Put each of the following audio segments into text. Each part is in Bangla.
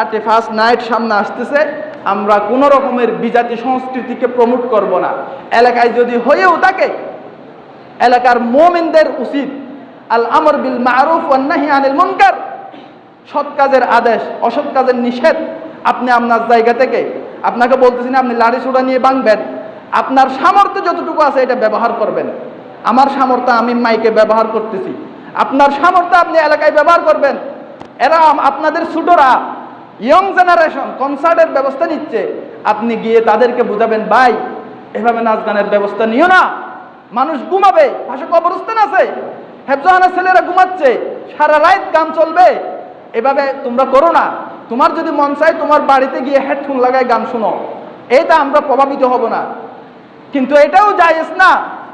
31 নাইট সামনে আসতেছে, আমরা কোনো রকমের বিজাতি সংস্কৃতিকে প্রমোট করব না। এলাকায় যদি হয়েও থাকে, এলাকার মুমিনদের উচিত আল আমর বিল মারুফ ওয়ান নাহি আনিল মুনকার, সৎ কাজের আদেশ, অসৎ কাজের নিষেধ। আপনি আপনার জায়গা থেকে, আপনাকে বলতেছি না আপনি লাঠি সোটা নিয়ে ভাঙবেন, আপনার সামর্থ্য যতটুকু আছে এটা ব্যবহার করবেন। আমার সামর্থ্য আমি মাইকে ব্যবহার করতেছি, আপনার সামর্থ্য আপনি এলাকায় ব্যবহার করবেন। এরা আপনাদের ছোটরা, ইয়ং জেনারেশন কনসার্টের ব্যবস্থা নিচ্ছে, আপনি গিয়ে তাদেরকে বুঝাবেন, ভাই এভাবে নাচ গানের ব্যবস্থা নিও না, মানুষ ঘুমাবে, পাশে কবরস্থান আছে, হেফজাহানের ছেলেরা ঘুমাচ্ছে, সারা রাত গান চলবে, এভাবে তোমরা করো না। তোমার যদি মন চায় তোমার বাড়িতে গিয়ে হেডফোন লাগায় গান শোনো, এটা আমরা প্রভাবিত হব না, কিন্তু এটাও জায়েজ না।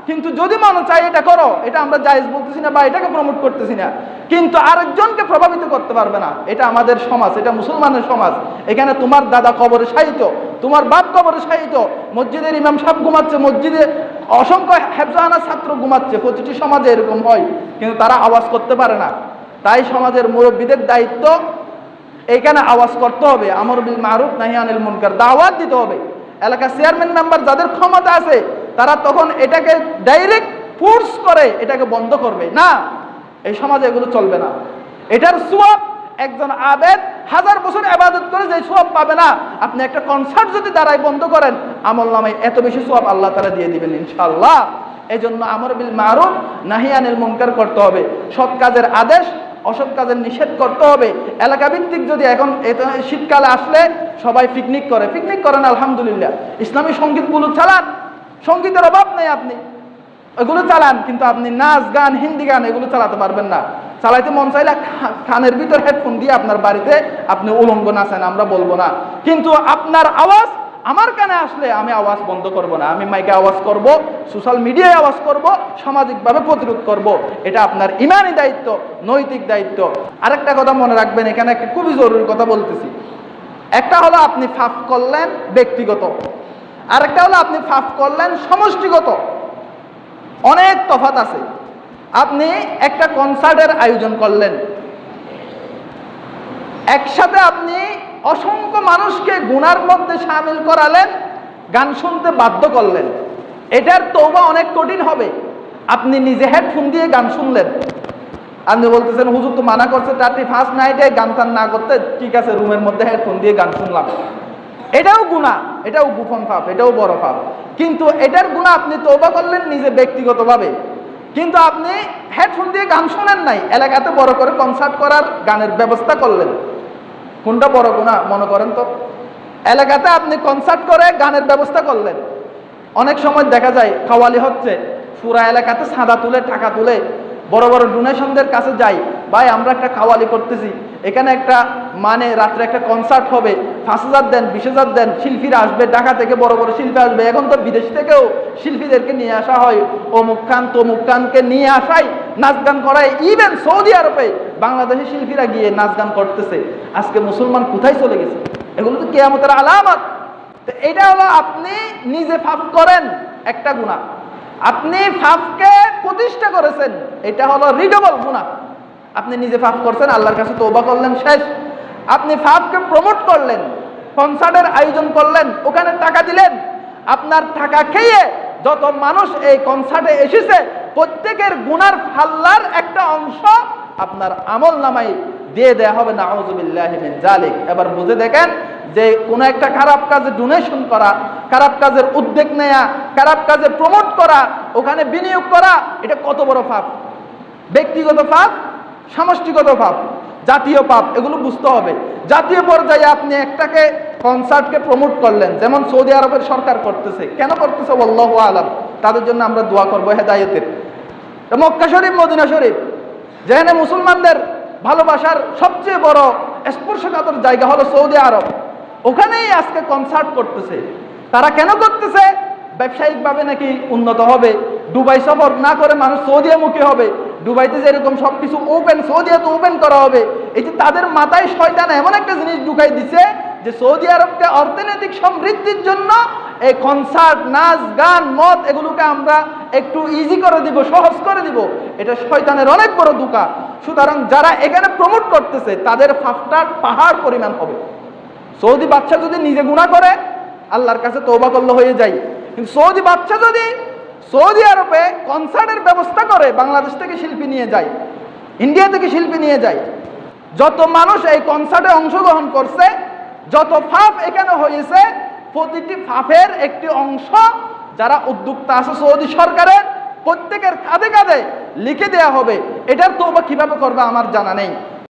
কিন্তু যদি মনে চায় এটা করো, এটা আমরা জায়েজ বলতেছি না বা এটাকে প্রমোট করতেছি না, কিন্তু আরেকজনকে প্রভাবিত করতে পারবে না। এটা আমাদের সমাজ, এটা মুসলমানের সমাজ। এখানে তোমার দাদা কবরে শায়িত, তোমার বাপ কবরে শায়িত, মসজিদের ইমাম সাহেব ঘুমাচ্ছে, মসজিদে অসংখ্য হেফজাহানা ছাত্র ঘুমাচ্ছে, প্রতিটি সমাজে এরকম হয়, কিন্তু তারা আওয়াজ করতে পারে না। তাই সমাজের মুরব্বীদের দায়িত্ব এইখানে আওয়াজ করতে হবে, আমর বিল মারুফ নাহি আনিল মুনকার, দাওয়াত দিতে হবে। এলাকা চেয়ারম্যান মেম্বার যাদের ক্ষমতা আছে তারা তখন এটাকে ডাইরেক্ট ফোর্স করে এটাকে বন্ধ করবে না, এই সমাজে এগুলো চলবে না। এটার সওয়াব একজন আবেদ 1000 বছর ইবাদত করে যে সওয়াব পাবে না, আপনি একটা কনসার্ট যদি দাঁড়ায় বন্ধ করেন, আমলনামায় এত বেশি সওয়াব আল্লাহ তাআলা দিয়ে দিবেন ইনশাআল্লাহ। এই জন্য আমর বিল মারুফ নাহি আনিল মুনকার করতে হবে, সৎ কাজের আদেশ, অসৎ কাজের নিষেধ করতে হবে। এলাকা ভিত্তিক যদি এখন শীতকালে আসলে সবাই পিকনিক করে, পিকনিক করেন আলহামদুলিল্লাহ, ইসলামী সঙ্গীতগুলো চালান, সঙ্গীতের অভাব নেই, আপনি এগুলো চালান, কিন্তু আপনি নাচ গান, হিন্দি গান এগুলো চালাতে পারবেন না। চালাইতে মন চাইলে কানের ভিতর হেডফোন দিয়ে আপনার বাড়িতে আপনি উলঙ্গ নাচেন, আমরা বলবো না, কিন্তু আপনার আওয়াজ আমার কানে আসলে আমি আওয়াজ বন্ধ করব না, আমি মাইকে আওয়াজ করব, সোশ্যাল মিডিয়ায় আওয়াজ করব, সামাজিকভাবে প্রতিরোধ করব। এটা আপনার ইমানি দায়িত্ব, নৈতিক দায়িত্ব। আরেকটা কথা মনে রাখবেন, এখানে একটা খুবই জরুরি কথা বলতেছি। একটা হলো আপনি ফাফ করলেন ব্যক্তিগত, আরেকটা হলো আপনি ফাফ করলেন সমষ্টিগত। অনেক তফাৎ আছে। আপনি একটা কনসার্টের আয়োজন করলেন, একসাথে আপনি অসংখ্য মানুষকে গুনার মধ্যে শামিল করালেন, গান শুনতে বাধ্য করলেন, এটার তওবা অনেক কঠিন হবে। আপনি নিজে হেডফোন দিয়ে গান শুনলেন, আপনি বলতেছেন হুজুর তো মানা করছে 31 নাইটে গান টান না করতে, ঠিক আছে রুমের মধ্যে হেডফোন দিয়ে গান শুনলাম, এটাও গুনাহ, এটাও গোপন পাপ, এটাও বড় পাপ, কিন্তু এটার গুনাহ আপনি তওবা করলেন নিজে ব্যক্তিগতভাবে, কিন্তু আপনি হেডফোন দিয়ে গান শোনেন নাই, এলাকাতে বড় করে কনসার্ট করার গানের ব্যবস্থা করলেন। কোনটা বড় গুনাহ মনে করেন তো? এলাকাতে আপনি কনসার্ট করে গানের ব্যবস্থা করলেন। অনেক সময় দেখা যায় কাওয়ালি হচ্ছে, পুরা এলাকাতে চাঁদা তুলে, টাকা তুলে, বড় বড় ডোনেশনদের কাছে যাই, ভাই আমরা একটা কাওয়ালি করতেছি, এখানে একটা রাত্রে একটা কনসার্ট হবে, 5000 দেন, 20000 দেন, শিল্পীরা আসবে, ঢাকা থেকে বড় বড় শিল্পী আসবে, এখন তো বিদেশ থেকেও শিল্পীদেরকে নিয়ে আসা হয়, অমুক খান তমুক খানকে নিয়ে আসাই, নাচ গান করায়। ইভেন সৌদি আরবে বাংলাদেশি শিল্পীরা গিয়ে নাচ গান করতেছে। আজকে মুসলমান কোথায় চলে গেছে? এগুলো তো কিয়ামতের আলামত। এটা হলো আপনি নিজে ফাফ করেন, একটা গুনাহ। আপনি ফাফকে প্রতিষ্ঠা করেছেন, এটা হলো রিডেবল গুনাহ। আপনি নিজে ফাফ করছেন, আল্লাহর কাছে তওবা করলেন, শেষ। আপনি ফাফকে প্রমোট করলেন, কনসার্টের আয়োজন করলেন, ওখানে টাকা দিলেন, আপনার টাকা খেয়ে যত মানুষ এই কনসার্টে এসেছে প্রত্যেকের গুনার ফাল্লার একটা অংশ আপনার আমলনামায় দিয়ে দেয়া হবে, নাউযুবিল্লাহি মিন যালিক। এবার বুঝে দেখেন যে কোনো একটা খারাপ কাজে ডোনেশন করা, খারাপ কাজের উদ্যোগ নেয়া, খারাপ কাজে প্রমোট করা, ওখানে বিনিয়োগ করা, এটা কত বড় পাপ। ব্যক্তিগত পাপ, সমষ্টিগত পাপ, জাতীয় পাপ, এগুলো বুঝতে হবে। জাতীয় পর্যায়ে আপনি একটাকে কনসার্টকে প্রমোট করলেন, যেমন সৌদি আরবের সরকার করতেছে। কেন করতেছে আল্লাহু আলাম, তাদের জন্য আমরা দোয়া করবো হেদায়েতের। মক্কা শরীফ, মদিনা শরীফ, যেখানে মুসলমানদের ভালোবাসার সবচেয়ে বড় স্পর্শকাতর জায়গা হলো সৌদি আরব, ওখানেই আজকে কনসার্ট করতেছে। তারা কেন করতেছে? ব্যবসায়িকভাবে নাকি উন্নত হবে, দুবাই সফর না করে মানুষ সৌদিয়ামুখী হবে, দুবাইতে যেরকম সবকিছু ওপেন, সৌদিয়াতে ওপেন করা হবে। এই যে তাদের মাথায় শয়তান এমন একটা জিনিস ঢুকাই দিছে যে সৌদি আরবকে অর্থনৈতিক সমৃদ্ধির জন্য এই কনসার্ট, নাচ গান, মদ এগুলোকে আমরা একটু ইজি করে দিব, সহজ করে দিব। এটা শয়তানের অনেক বড় ধোঁকা। সুতরাং যারা এখানে প্রমোট করতেছে তাদের ফাফটার পাহাড় পরিমাণ হবে। সৌদি বাচ্চা যদি নিজে গুনাহ করে আল্লাহর কাছে তওবা করলে হয়ে যায়, কিন্তু সৌদি বাচ্চা যদি সৌদি আরবে কনসার্টের ব্যবস্থা করে, বাংলাদেশ থেকে শিল্পী নিয়ে যায়, ইন্ডিয়া থেকে শিল্পী নিয়ে যায়, যত মানুষ এই কনসার্টে অংশগ্রহণ করছে, যত ফাফ এখানে হয়েছে, প্রতিটি ফাফের একটি অংশ যারা উদ্যোক্তা আছে সৌদি সরকারের প্রত্যেকের কাঁধে কাঁধে লিখে দেয়া হবে। এটার তওবা কিভাবে করবে আমার জানা নেই।